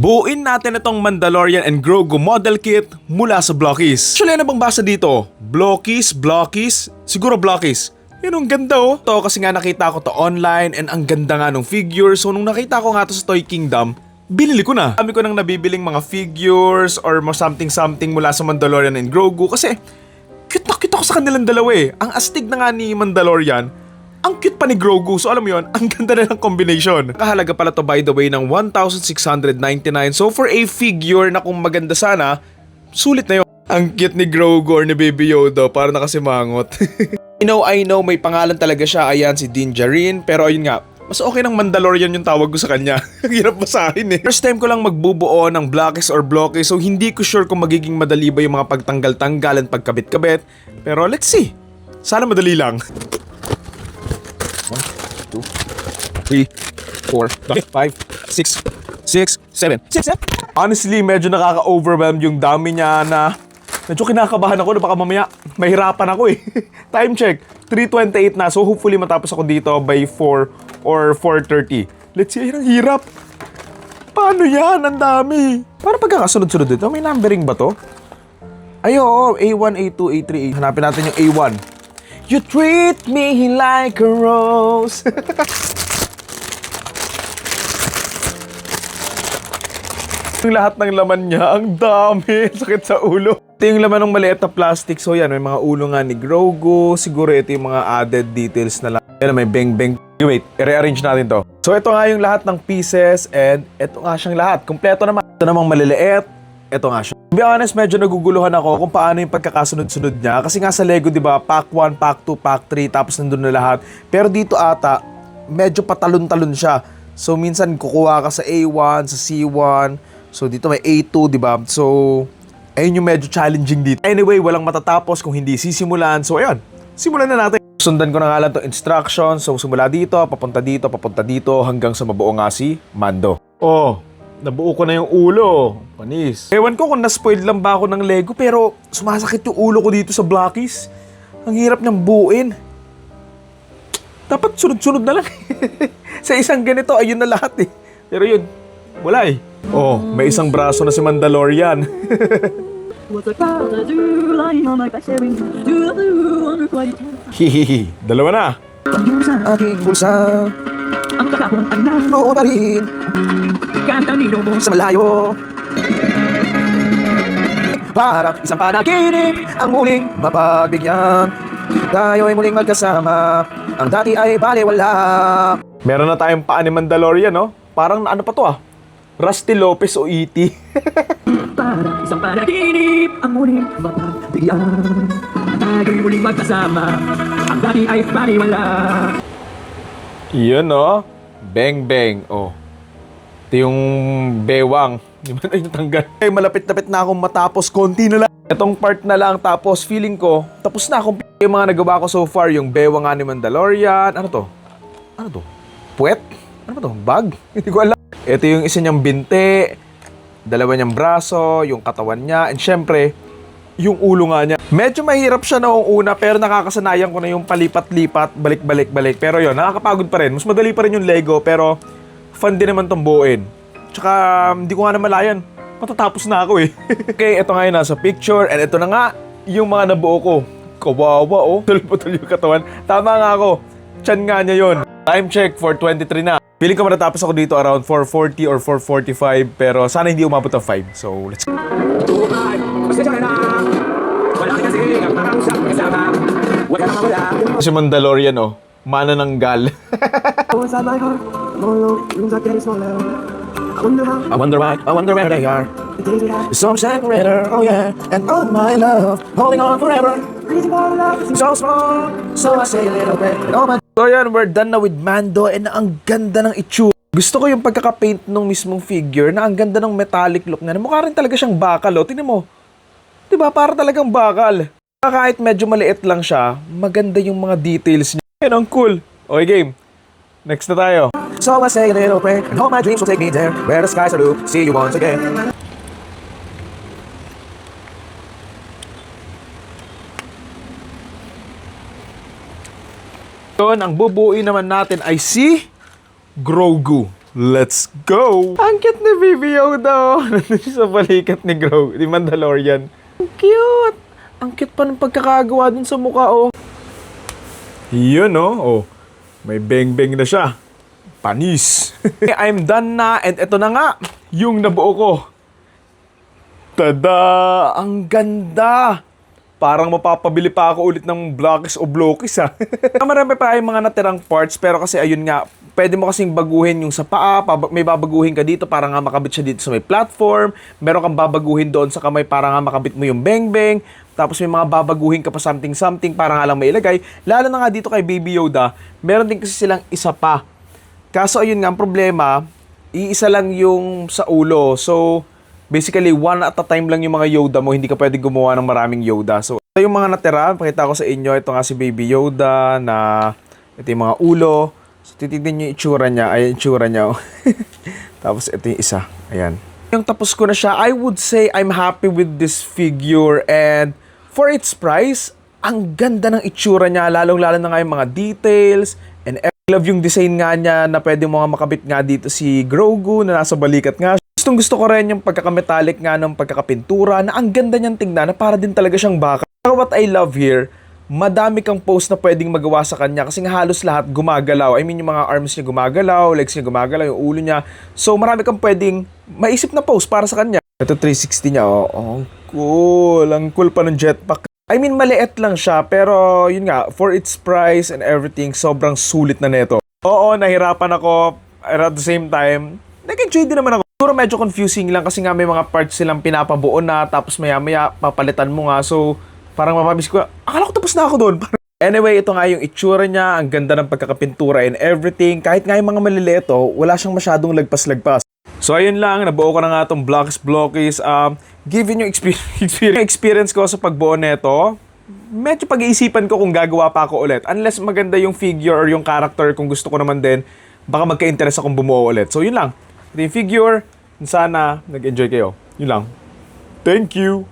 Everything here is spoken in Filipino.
Buuin natin itong Mandalorian and Grogu model kit mula sa Blockies. Actually, ano bang basa dito? Blockies? Siguro Blockies. Yun, ang ganda oh. To kasi nga nakita ko to online and ang ganda nga ng figure. So nung nakita ko nga to sa Toy Kingdom, binili ko na. Kami ko nang nabibiling mga figures or something mula sa Mandalorian and Grogu kasi cute na cute ako sa kanilang dalawa eh. Ang astig na nga ni Mandalorian, ang cute pa ni Grogu. So alam mo yun, ang ganda na ng combination. Kahalaga pala to by the way ng 1,699. So for a figure na kung maganda sana, sulit na yun. Ang cute ni Grogu or ni Baby Yoda, para nakasimangot. I know may pangalan talaga siya. Ayan, si Din Djarin. Pero ayun nga, mas okay ng Mandalorian yung tawag ko sa kanya. Ang hirap basahin eh. First time ko lang magbubuo ng Blockies or Blockies. So hindi ko sure kung magiging madali ba yung mga pagtanggal-tanggal at pagkabit-kabit. Pero let's see. Sana madali lang. 1, 2, 3, 4, 5, 6, 7. Honestly, medyo nakaka-overwhelmed yung dami niya na medyo kinakabahan ako na baka mamaya mahirapan ako eh. Time check, 3:28 na. So hopefully matapos ako dito by 4 or 4:30. Let's see, ang hirap. Paano yan? Ang dami. Para pagkakasunod-sunod dito, may numbering ba to? Ay oo, A1, A2, A3, A. Hanapin natin yung A1. You treat me like a rose. Yung lahat ng laman niya, ang dami. Sakit sa ulo. Ito yung laman ng maliit na plastic. So yan, may mga ulo nga ni Grogu. Siguro ito yung mga added details na lang. Yan, may beng-beng. Wait, i-rearrange natin to. So ito nga yung lahat ng pieces and ito nga siyang lahat. Kompleto naman. Ito namang maliliit. Ito nga siya. To be honest, medyo naguguluhan ako kung paano yung pagkakasunod-sunod niya. Kasi nga sa Lego, di ba, pack 1, pack 2, pack 3, tapos nandun na lahat. Pero dito ata, medyo patalon-talon siya. So minsan kukuha ka sa A1, sa C1. So dito may A2, di ba? So, ayun yung medyo challenging dito. Anyway, walang matatapos kung hindi sisimulan. So ayun, simulan na natin. Sundan ko na nga lang itong instructions. So simula dito, papunta dito, hanggang sa mabuo nga si Mando. Oh, nabuo ko na yung ulo. Panis. Ewan ko kung na-spoiled lang ba ako ng Lego, pero sumasakit yung ulo ko dito sa Blockies. Ang hirap niyang buuin. Dapat sunod-sunod na lang. Sa isang ganito, ayun na lahat eh. Pero yun, wala eh. Oh, may isang braso na si Mandalorian. Hihihi, dalawa na. Aking bulsa ang kakapon ay naroon pa rin sa malayo. Para isang panaginip ang muling mapagbigyan. Tayo'y muling magkasama. Ang dati ay baliwala. Meron na tayong paa ni Mandalorian, no? Parang ano pa to ah? Rusty Lopez o E.T. Para isang panaginip ang muling mapagbigyan. Tayo'y muling magkasama. Ang dati ay baliwala. Yun, no? Bang, bang. Oh. Ito yung bewang. Di ba na yung tanggal? Ay, malapit-lapit na akong matapos. Konti na lang. Itong part na lang. Tapos, feeling ko, tapos na akong yung mga nagawa ko so far. Yung bewang nga ni Mandalorian. Ano to? Ano to? Puwet? Ano ba to? Bag? Hindi ko alam. Ito yung isa niyang binte. Dalawa niyang braso. Yung katawan niya. And syempre, yung ulo nga niya. Medyo mahirap siya noong una pero nakakasanayan ko na yung palipat-lipat, balik-balik-balik. Pero yun, nakakapagod pa rin. Mas madali pa rin yung Lego pero fun din naman tong buuin. Tsaka hindi ko nga namalayan. Matatapos na ako eh. Okay, ito nga yung nasa picture and ito na nga yung mga nabuo ko. Kawawa oh. Tuloy-tuloy yung katawan. Tama nga ako. Tiyan nga niya yun. Time check, 4:23 na. Feeling ko matatapos ako dito around 4:40 or 4:45 pero sana hindi umabot ng 5. So let's go. Si Mandalorian oh, manananggal. I wonder where they are. So separator, oh yeah, and oh my love, holding on forever. So small, so I say a little bit. Oh my. So yan, we're done na with Mando and ang ganda ng itsura. Gusto ko yung pagkaka-paint ng mismong figure na ang ganda ng metallic look niya. Mukha rin talaga siyang bakal oh, tingnan mo. Diba, para talagang bakal. Kahit medyo maliit lang siya, maganda yung mga details niya. Yan, ang cool. Okay, game. Next na tayo. So I say a little prayer, and all my dreams will take me there, where the skies are blue, see you once again. Yun, ang bubuuin naman natin ay si Grogu. Let's go! Ang cute ni Baby Yoda, oh. Nandun siya sa balikat ni Grogu, ni Mandalorian. Ang cute! Ang cute pa ng pagkakagawa dun sa mukha, oh. Yun, oh. Oh, may beng-beng na siya. Panis. I'm done na, and eto na nga, yung nabuo ko. Tada! Ang ganda! Parang mapapabili pa ako ulit ng Blockies o Blockies, ha. Marami pa yung mga natirang parts, pero kasi ayun nga, pwede mo kasing baguhin yung sa paa, may babaguhin ka dito para nga makabit siya dito sa may platform, meron kang babaguhin doon sa kamay para nga makabit mo yung beng-beng, tapos may mga babaguhin ka pa something-something para nga lang mailagay. Lalo na nga dito kay Baby Yoda, meron din kasi silang isa pa. Kaso ayun nga, ang problema, iisa lang yung sa ulo. So, basically, one at a time lang yung mga Yoda mo. Hindi ka pwede gumawa ng maraming Yoda. So, ito yung mga natira. Pakita ko sa inyo. Ito nga si Baby Yoda na ito yung mga ulo. So, titignan nyo yung itsura niya. Ayan yung itsura niya. Tapos, ito yung isa. Ayan. Yung tapos ko na siya, I would say I'm happy with this figure. And for its price, ang ganda ng itsura niya. Lalong-lalo na nga yung mga details. And I love yung design nga niya na pwede mo nga makabit nga dito si Grogu na nasa balikat nga. Gustong gusto ko rin yung pagkakametallic nga ng pagkakapintura na ang ganda niyang tingnan na para din talaga siyang baka. What I love here, madami kang pose na pwedeng magawa sa kanya kasi nga halos lahat gumagalaw. I mean yung mga arms niya gumagalaw, legs niya gumagalaw, yung ulo niya. So marami kang pwedeng maisip na pose para sa kanya. Ito 360 niya, oh. Ang cool. Ang cool pa ng jetpack. I mean, maliit lang siya, pero yun nga, for its price and everything, sobrang sulit na neto. Oo, nahirapan ako, at the same time, nag-enjoy din naman ako. Siguro medyo confusing lang kasi nga may mga parts silang pinapabuo na, tapos maya-maya papalitan mo nga, so parang mapabis ko, akala ko tapos na ako doon. Anyway, ito nga yung itsura niya, ang ganda ng pagkakapintura and everything. Kahit nga yung mga malilito, wala siyang masyadong lagpas-lagpas. So ayun lang, nabuo ko na nga itong Blockies. Given yung experience ko sa pagbuo nito, medyo pag-iisipan ko kung gagawa pa ako ulit. Unless maganda yung figure or yung character, kung gusto ko naman din, baka magka-interest akong bumuo ulit. So yun lang, ito yung figure, sana nag-enjoy kayo. Yun lang. Thank you!